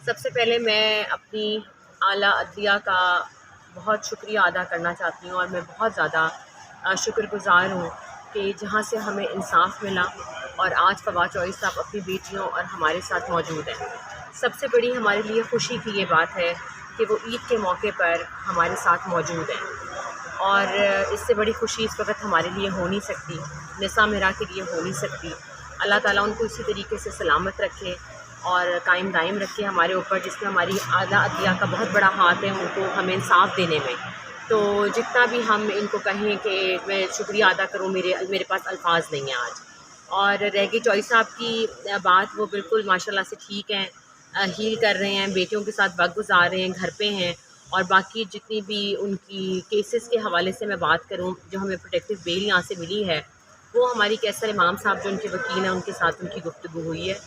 سب سے پہلے میں اپنی اعلیٰ عدلیہ کا بہت شکریہ ادا کرنا چاہتی ہوں، اور میں بہت زیادہ شکر گزار ہوں کہ جہاں سے ہمیں انصاف ملا اور آج فواد چودھری صاحب اپنی بیٹیوں اور ہمارے ساتھ موجود ہیں۔ سب سے بڑی ہمارے لیے خوشی کی یہ بات ہے کہ وہ عید کے موقع پر ہمارے ساتھ موجود ہیں، اور اس سے بڑی خوشی اس وقت ہمارے لیے ہو نہیں سکتی، نساء میرا کے لیے ہو نہیں سکتی۔ اللہ تعالیٰ ان کو اسی طریقے سے سلامت رکھے اور قائم دائم رکھے ہمارے اوپر، جس میں ہماری اعلیٰ عدلیہ کا بہت بڑا ہاتھ ہے ان کو ہمیں انصاف دینے میں۔ تو جتنا بھی ہم ان کو کہیں کہ میں شکریہ ادا کروں، میرے پاس الفاظ نہیں ہیں آج۔ اور رہ گئی چودھری صاحب کی بات، وہ بالکل ماشاء اللہ سے ٹھیک ہیں، ہیل کر رہے ہیں، بیٹیوں کے ساتھ وقت گزار رہے ہیں، گھر پہ ہیں۔ اور باقی جتنی بھی ان کی کیسز کے حوالے سے میں بات کروں، جو ہمیں پروٹیکٹیو بیل یہاں سے ملی ہے، وہ ہماری کیسر امام صاحب جو ان کے وکیل ہیں ان کے ساتھ ان کی گفتگو ہوئی ہے،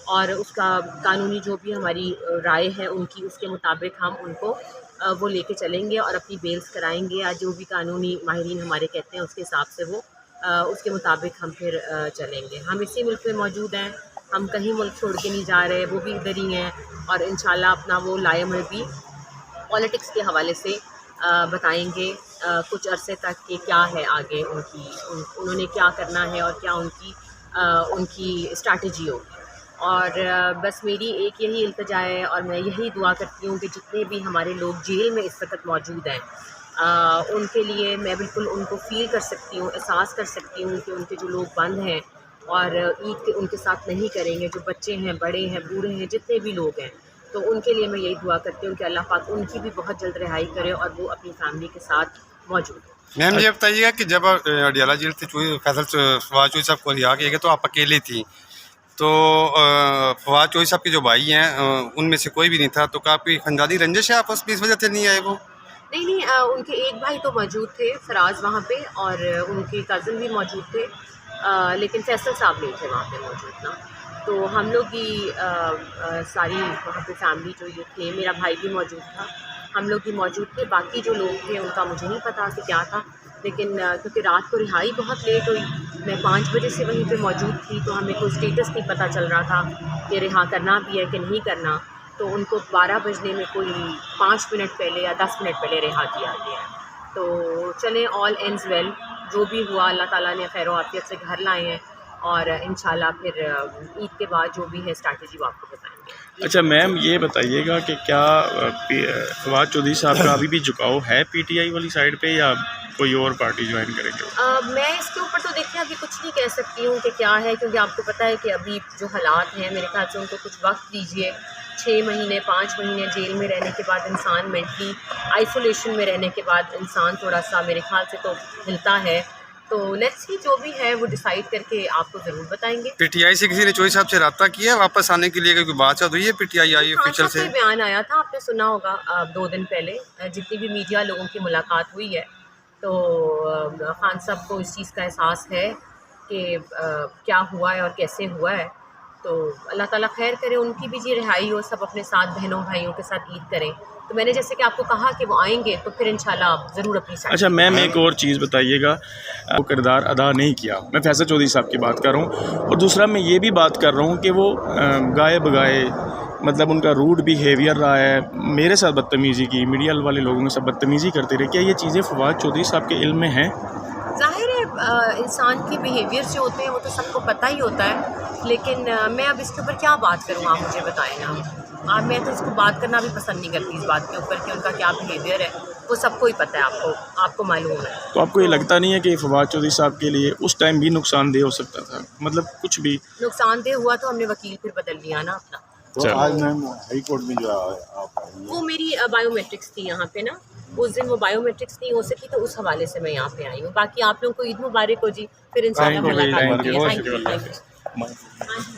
اور اس کا قانونی جو بھی ہماری رائے ہے ان کی، اس کے مطابق ہم ان کو وہ لے کے چلیں گے اور اپنی بیلز کرائیں گے، یا جو بھی قانونی ماہرین ہمارے کہتے ہیں اس کے حساب سے وہ اس کے مطابق ہم پھر چلیں گے۔ ہم اسی ملک میں موجود ہیں، ہم کہیں ملک چھوڑ کے نہیں جا رہے، وہ بھی ادھر ہی ہیں، اور انشاءاللہ اپنا وہ لائے عمل بھی پالیٹکس کے حوالے سے بتائیں گے کچھ عرصے تک کہ کیا ہے آگے انہوں نے کیا کرنا ہے اور کیا ان کی اسٹریٹجی ہوگی۔ اور بس میری ایک یہی التجا ہے، اور میں یہی دعا کرتی ہوں کہ جتنے بھی ہمارے لوگ جیل میں اس وقت موجود ہیں، ان کے لیے میں بالکل ان کو فیل کر سکتی ہوں، احساس کر سکتی ہوں کہ ان کے جو لوگ بند ہیں اور عید ان کے ساتھ نہیں کریں گے، جو بچے ہیں، بڑے ہیں، بوڑھے ہیں، جتنے بھی لوگ ہیں، تو ان کے لیے میں یہی دعا کرتی ہوں کہ اللہ پاک ان کی بھی بہت جلد رہائی کرے اور وہ اپنی فیملی کے ساتھ موجود ہیں۔ میم یہ بتائیے گا کہ جب اڈیالہ جیل سے فیصل فواد چودھری صاحب کو رہا کیا گیا تو آپ اکیلے تھیں، تو فواد چودھری صاحب کے جو بھائی ہیں ان میں سے کوئی بھی نہیں تھا، تو کافی خاندانی رنجش ہے آپس میں، اس وجہ سے نہیں آئے وہ؟ نہیں، ان کے ایک بھائی تو موجود تھے فراز وہاں پہ، اور ان کے کزن بھی موجود تھے، لیکن فیصل صاحب نہیں تھے وہاں پہ موجود نا۔ تو ہم لوگ ہی ساری وہاں پہ فیملی جو یہ تھے، میرا بھائی بھی موجود تھا، ہم لوگ ہی موجود تھے، باقی جو لوگ تھے ان کا مجھے نہیں پتا کہ کیا تھا، لیکن کیونکہ رات کو رہائی بہت لیٹ ہوئی، میں 5 بجے سے وہیں پہ موجود تھی، تو ہمیں کوئی اسٹیٹس نہیں پتہ چل رہا تھا کہ رہا کرنا بھی ہے کہ نہیں کرنا، تو ان کو 12 بجنے میں کوئی 5 منٹ پہلے یا 10 منٹ پہلے رہا کیا گیا ہے۔ تو چلیں، آل اینڈز ویل، جو بھی ہوا اللہ تعالیٰ نے خیر و عافیت سے گھر لائے ہیں، اور انشاءاللہ پھر عید کے بعد جو بھی ہے اسٹریٹجی وہ آپ کو بتائیں گے۔ اچھا میم یہ بتائیے گا کہ کیا فواد چودھری صاحب کا ابھی بھی جھکاؤ ہے پی ٹی آئی والی سائڈ پہ، یا کوئی اور پارٹی جوائن کریں گے؟ میں اس کے اوپر تو دیکھیں ابھی کچھ نہیں کہہ سکتی ہوں کہ کیا ہے، کیونکہ آپ کو پتہ ہے کہ ابھی جو حالات ہیں، میرے خیال سے ان کو کچھ وقت دیجیے، 6 مہینے 5 مہینے جیل میں رہنے کے بعد انسان مینٹلی آئسولیشن میں رہنے کے بعد انسان تھوڑا سا میرے خیال سے تو ہلتا ہے، تو لیٹس سی جو بھی ہے وہ ڈیسائیڈ کر کے آپ کو ضرور بتائیں گے۔ پی ٹی آئی سے کسی نے چودھری صاحب سے رابطہ کیا ہے واپس آنے کے لیے، کوئی بات چیت ہوئی ہے پی ٹی آئی آفیشل سے؟ بیان آیا تھا، آپ نے سنا ہوگا 2 دن پہلے، جتنی بھی میڈیا لوگوں کی ملاقات ہوئی ہے، تو خان صاحب کو اس چیز کا احساس ہے کہ کیا ہوا ہے اور کیسے ہوا ہے، تو اللہ تعالیٰ خیر کرے، ان کی بھی جی رہائی ہو، سب اپنے ساتھ بہنوں بھائیوں کے ساتھ عید کریں۔ تو میں نے جیسے کہ آپ کو کہا کہ وہ آئیں گے تو پھر انشاءاللہ آپ ضرور اپنی ساتھ۔ اچھا میم ایک اور چیز بتائیے گا، وہ کردار ادا نہیں کیا، میں فیصل چودھری صاحب کی بات کر رہا ہوں، اور دوسرا میں یہ بھی بات کر رہا ہوں کہ وہ گائے بگائے، مطلب ان کا روڈ بیہیویئر رہا ہے، میرے ساتھ بدتمیزی کی، میڈیا والے لوگوں کے ساتھ بدتمیزی کرتے رہے، کیا یہ چیزیں فواد چودھری صاحب کے علم میں ہیں؟ ظاہر ہے انسان کے بیہیویئر جو ہوتے ہیں وہ تو سب کو پتہ ہی ہوتا ہے، لیکن میں اب اس کے اوپر کیا بات کروں، آپ مجھے بتائیں نا، میں تو اس کو بات کرنا بھی پسند نہیں کرتی اس بات کے اوپر کہ ان کا کیا بیہیویئر ہے، وہ سب کو ہی پتہ ہے، آپ کو معلوم ہے۔ تو آپ کو یہ لگتا نہیں ہے کہ فواد چودھری صاحب کے لیے اس ٹائم بھی نقصان دہ ہو سکتا تھا، مطلب کچھ بھی نقصان دہ ہوا تو ہم نے وکیل پھر بدل لیا نا اپنا۔ تو آج میم ہائی کورٹ میں جو آپ آئی ہیں، وہ میری بایو میٹرکس تھی یہاں پہ نا، اس دن وہ بایو میٹرکس نہیں ہو سکی تو اس حوالے سے میں یہاں پہ آئی ہوں۔ باقی آپ لوگوں کو عید مبارک ہو جی، پھر انشاءاللہ ملاقات ہوگی۔ Thank you, thank you.